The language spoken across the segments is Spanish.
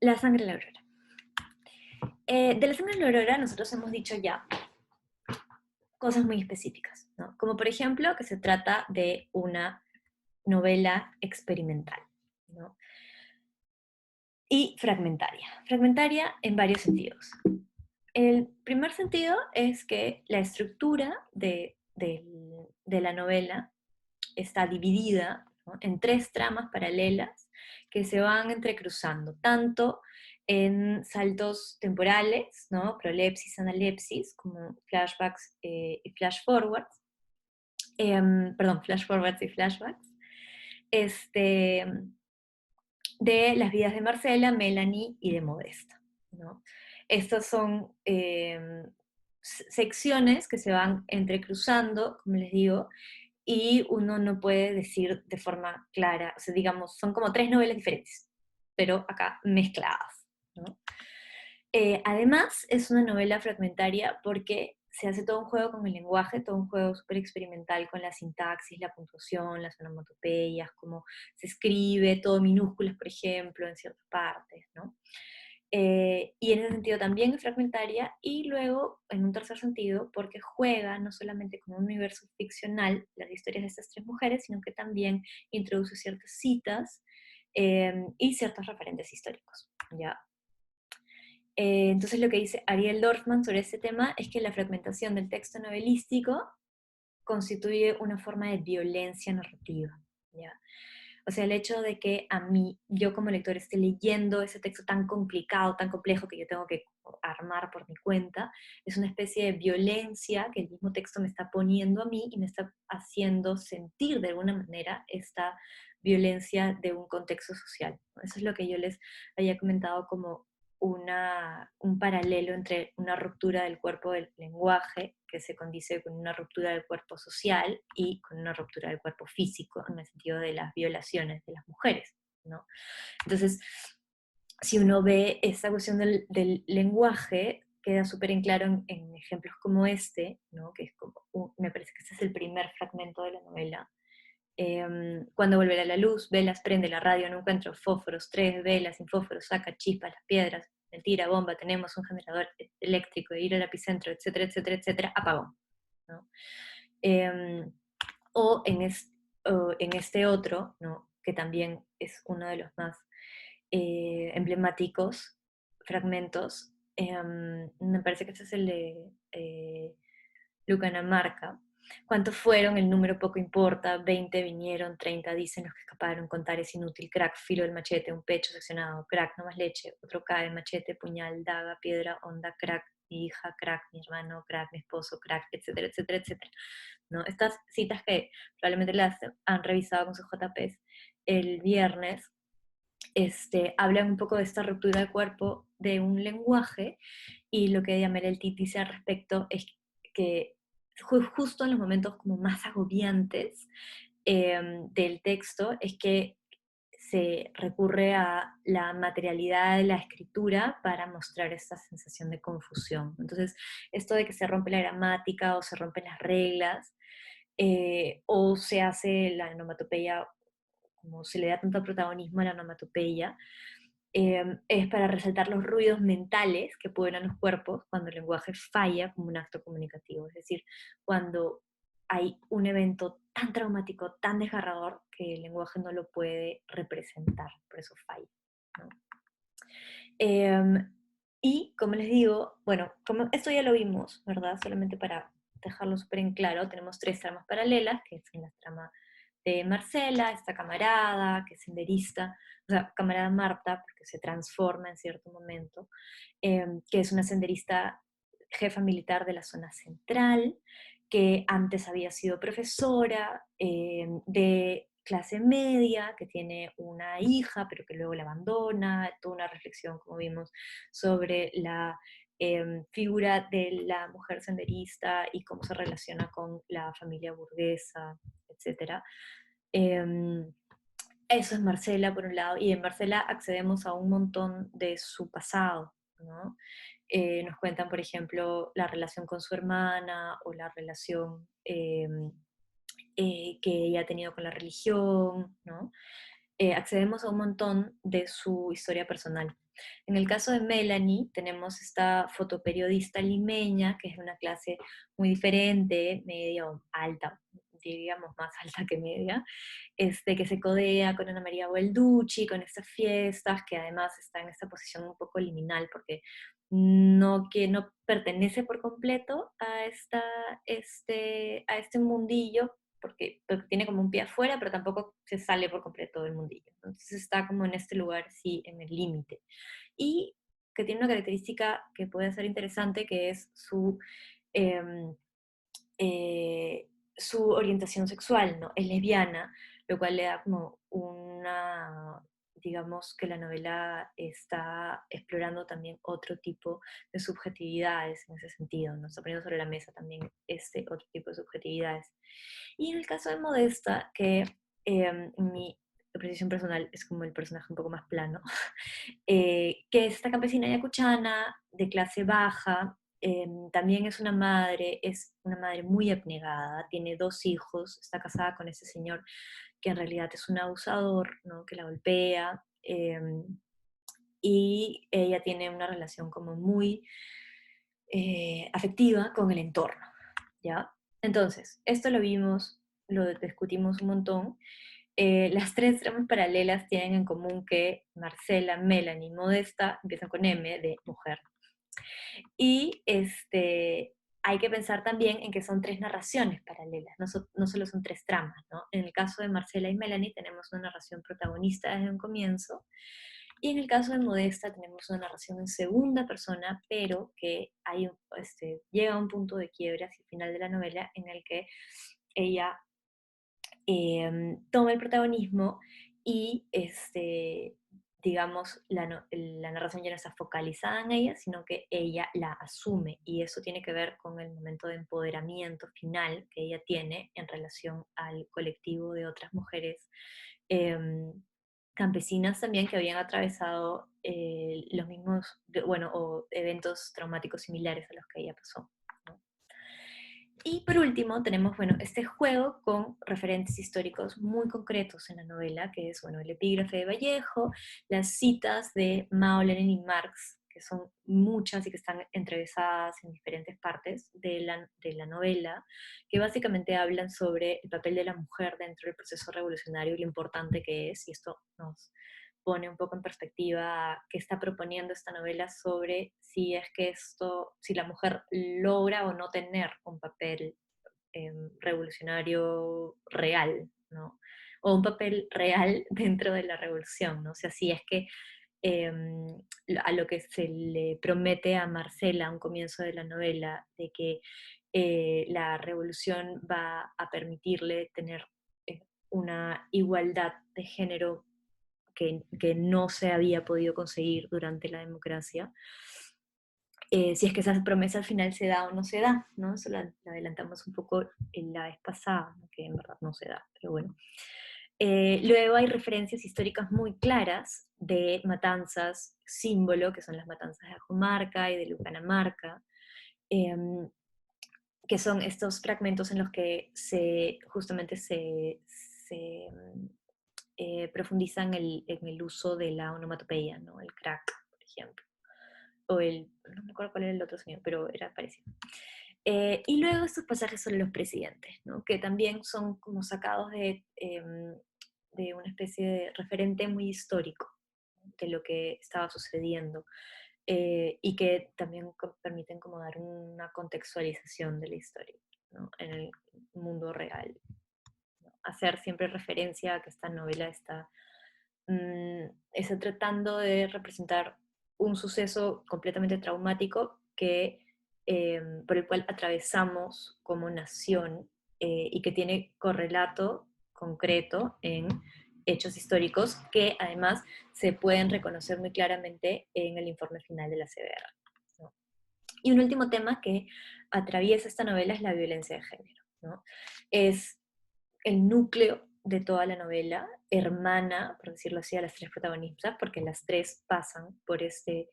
La sangre de la aurora. De la sangre de la aurora nosotros hemos dicho ya cosas muy específicas, ¿no? Como por ejemplo que se trata de una novela experimental, ¿no? Y fragmentaria. Fragmentaria en varios sentidos. El primer sentido es que la estructura de la novela está dividida, ¿no?, en tres tramas paralelas que se van entrecruzando, tanto en saltos temporales, ¿no?, prolepsis, analepsis, como flashbacks y flash forwards, perdón, flash forwards y flashbacks, este, de las vidas de Marcela, Melanie y de Modesta, ¿no? Estas son secciones que se van entrecruzando, como les digo, y uno no puede decir de forma clara, o sea, digamos, son como tres novelas diferentes, pero acá mezcladas, ¿no? Además, es una novela fragmentaria porque se hace todo un juego con el lenguaje, todo un juego súper experimental con la sintaxis, la puntuación, las onomatopeyas, cómo se escribe, todo minúsculas, por ejemplo, en ciertas partes, ¿no? Y en ese sentido también es fragmentaria, y luego, en un tercer sentido, porque juega no solamente con un universo ficcional, las historias de estas tres mujeres, sino que también introduce ciertas citas y ciertos referentes históricos, ¿ya? Entonces lo que dice Ariel Dorfman sobre este tema es que la fragmentación del texto novelístico constituye una forma de violencia narrativa, ¿ya? O sea, el hecho de que a mí, yo como lector, esté leyendo ese texto tan complicado, tan complejo que yo tengo que armar por mi cuenta, es una especie de violencia que el mismo texto me está poniendo a mí y me está haciendo sentir de alguna manera esta violencia de un contexto social, ¿no? Eso es lo que yo les había comentado como un paralelo entre una ruptura del cuerpo del lenguaje, que se condice con una ruptura del cuerpo social, y con una ruptura del cuerpo físico, en el sentido de las violaciones de las mujeres, ¿no? Entonces, si uno ve esa cuestión del lenguaje, queda súper en claro en ejemplos como este, ¿no?, que es como, me parece que este es el primer fragmento de la novela. Cuando volverá la luz, velas, prende la radio, no encuentro fósforos, tres velas sin fósforos, saca chispas, las piedras, mentira, bomba, tenemos un generador eléctrico, ir al epicentro, etcétera, etcétera, etcétera, apagón, ¿no? Em, o, o en este otro, ¿no?, que también es uno de los más emblemáticos fragmentos, me parece que este es el de Lucanamarca. ¿Cuántos fueron? El número poco importa, 20 vinieron, 30 dicen los que escaparon, contar es inútil, crack, filo del machete, un pecho seccionado, crack, no más leche, otro cae, machete, puñal, daga, piedra, onda, crack, mi hija, crack, mi hermano, crack, mi esposo, crack, etcétera, etcétera, etcétera, ¿no? Estas citas que probablemente las han revisado con sus JPs el viernes, hablan un poco de esta ruptura de cuerpo de un lenguaje, y lo que Diamel dice al respecto es que justo en los momentos como más agobiantes del texto es que se recurre a la materialidad de la escritura para mostrar esta sensación de confusión. Entonces, esto de que se rompe la gramática o se rompen las reglas, o se hace la onomatopeya, como se le da tanto protagonismo a la onomatopeya, es para resaltar los ruidos mentales que pueden a los cuerpos cuando el lenguaje falla como un acto comunicativo. Es decir, cuando hay un evento tan traumático, tan desgarrador, que el lenguaje no lo puede representar, por eso falla, ¿no? Y como les digo, bueno, como esto ya lo vimos, ¿verdad? Solamente para dejarlo súper en claro, tenemos tres tramas paralelas, que es la trama de Marcela, esta camarada, que es senderista, o sea, camarada Marta, porque se transforma en cierto momento, que es una senderista jefa militar de la zona central, que antes había sido profesora de clase media, que tiene una hija, pero que luego la abandona, toda una reflexión, como vimos, sobre la figura de la mujer senderista y cómo se relaciona con la familia burguesa, etc. Eso es Marcela, por un lado, y en Marcela accedemos a un montón de su pasado, ¿no? Nos cuentan, por ejemplo, la relación con su hermana, o la relación que ella ha tenido con la religión, ¿no? accedemos a un montón de su historia personal. En el caso de Melanie, tenemos esta fotoperiodista limeña, que es de una clase muy diferente, media o alta, diríamos más alta que media, que se codea con Ana María Guelducci, con estas fiestas, que además está en esta posición un poco liminal, porque que no pertenece por completo a, a este mundillo, porque tiene como un pie afuera, pero tampoco se sale por completo del mundillo. Entonces está como en este lugar, sí, en el límite. Y que tiene una característica que puede ser interesante, que es em, su orientación sexual, ¿no? Es lesbiana, lo cual le da como digamos que la novela está explorando también otro tipo de subjetividades en ese sentido, ¿no? Está poniendo sobre la mesa también este otro tipo de subjetividades. Y en el caso de Modesta, que en mi apreciación personal es como el personaje un poco más plano, que es esta campesina ayacuchana de clase baja, también es una madre muy abnegada, tiene 2 hijos, está casada con ese señor que en realidad es un abusador, ¿no? Que la golpea, y ella tiene una relación como muy afectiva con el entorno, ¿ya? Entonces, esto lo vimos, lo discutimos un montón. Las 3 tramas paralelas tienen en común que Marcela, Melanie y Modesta empiezan con M de mujer. Y hay que pensar también en que son 3 narraciones paralelas, no solo son 3 tramas, ¿no? En el caso de Marcela y Melanie tenemos una narración protagonista desde un comienzo, y en el caso de Modesta tenemos una narración en segunda persona, pero que llega a un punto de quiebre hacia el final de la novela en el que ella toma el protagonismo y, digamos, la narración ya no está focalizada en ella, sino que ella la asume, y eso tiene que ver con el momento de empoderamiento final que ella tiene en relación al colectivo de otras mujeres em, campesinas también que habían atravesado los mismos, bueno, o eventos traumáticos similares a los que ella pasó, ¿no? Y por último, tenemos, bueno, este juego con referentes históricos muy concretos en la novela, que es, bueno, el epígrafe de Vallejo, las citas de Mao, Lenin y Marx, que son muchas y que están entrevesadas en diferentes partes de la novela, que básicamente hablan sobre el papel de la mujer dentro del proceso revolucionario y lo importante que es, y esto nos pone un poco en perspectiva qué está proponiendo esta novela sobre si es que si la mujer logra o no tener un papel revolucionario real, ¿no? O un papel real dentro de la revolución, ¿no? O sea, si es que eh, a lo que se le promete a Marcela a un comienzo de la novela, de que la revolución va a permitirle tener una igualdad de género que no se había podido conseguir durante la democracia. Si es que esa promesa al final se da o no se da, ¿no? Eso la adelantamos un poco en la vez pasada, ¿no? Que en verdad no se da, pero bueno. Luego hay referencias históricas muy claras de matanzas símbolo, que son las matanzas de Ajomarca y de Lucanamarca, eh, que son estos fragmentos en los que justamente se profundizan en el uso de la onomatopeya, ¿no? El crack, por ejemplo. No me acuerdo cuál era el otro sonido, pero era parecido. Y luego estos pasajes sobre los presidentes, ¿no? Que también son como sacados de una especie de referente muy histórico de lo que estaba sucediendo, y que también permiten como dar una contextualización de la historia, ¿no? En el mundo real, ¿no? Hacer siempre referencia a que esta novela está tratando de representar un suceso completamente traumático por el cual atravesamos como nación, y que tiene correlato concreto en hechos históricos que además se pueden reconocer muy claramente en el informe final de la CBR, ¿no? Y un último tema que atraviesa esta novela es la violencia de género, ¿no? Es el núcleo de toda la novela, hermana, por decirlo así, a las 3 protagonistas, porque las 3 pasan por este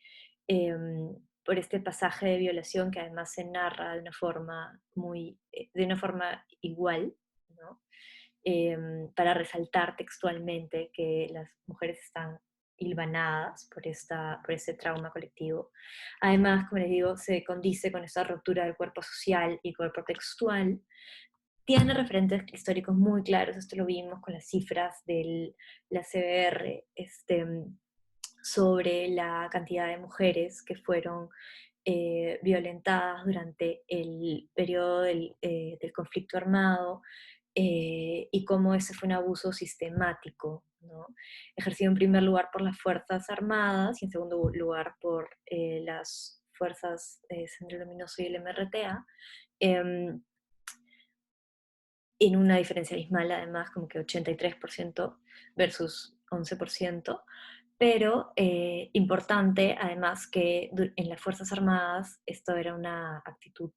pasaje de violación que además se narra de una forma de una forma igual, ¿no? para resaltar textualmente que las mujeres están hilvanadas por este trauma colectivo. Además, como les digo, se condice con esta ruptura del cuerpo social y cuerpo textual. Tiene referentes históricos muy claros, esto lo vimos con las cifras de la CBR, sobre la cantidad de mujeres que fueron violentadas durante el periodo del conflicto armado, y cómo ese fue un abuso sistemático, ¿no? Ejercido en primer lugar por las Fuerzas Armadas y en segundo lugar por las Fuerzas Sendero Luminoso y el MRTA, eh, en una diferencia abismal además, como que 83% versus 11%, pero importante además que en las Fuerzas Armadas esto era una actitud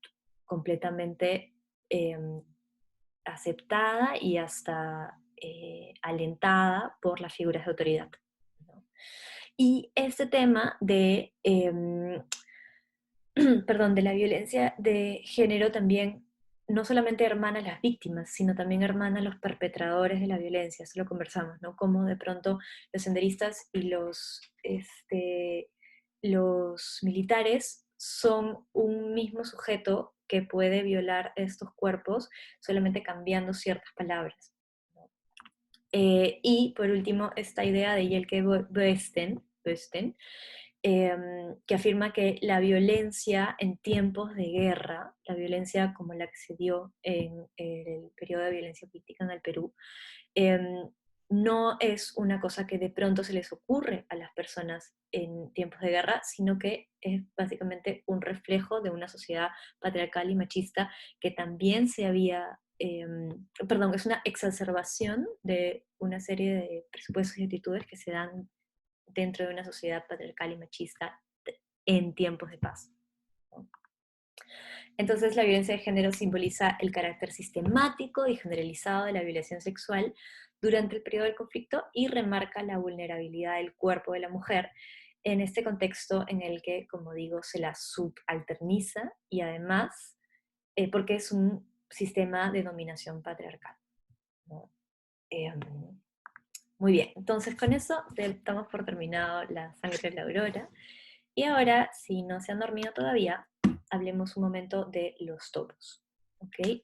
completamente eh, aceptada y hasta alentada por las figuras de autoridad, ¿no? Y este tema perdón, de la violencia de género también no solamente hermana a las víctimas, sino también hermana a los perpetradores de la violencia, eso lo conversamos, ¿no? Como de pronto los senderistas y los militares son un mismo sujeto que puede violar estos cuerpos solamente cambiando ciertas palabras, ¿no? Y por último, esta idea de Jelke Bøsten, que afirma que la violencia en tiempos de guerra, la violencia como la que se dio en el periodo de violencia política en el Perú, eh, no es una cosa que de pronto se les ocurre a las personas en tiempos de guerra, sino que es básicamente un reflejo de una sociedad patriarcal y machista que también se había, perdón, es una exacerbación de una serie de presupuestos y actitudes que se dan dentro de una sociedad patriarcal y machista en tiempos de paz, ¿no? Entonces, la violencia de género simboliza el carácter sistemático y generalizado de la violación sexual durante el periodo del conflicto y remarca la vulnerabilidad del cuerpo de la mujer en este contexto en el que, como digo, se la subalterniza y además porque es un sistema de dominación patriarcal, ¿no? Eh, Muy bien, entonces con eso damos por terminado la sangre de la aurora. Y ahora, si no se han dormido todavía, hablemos un momento de los topos. ¿Ok?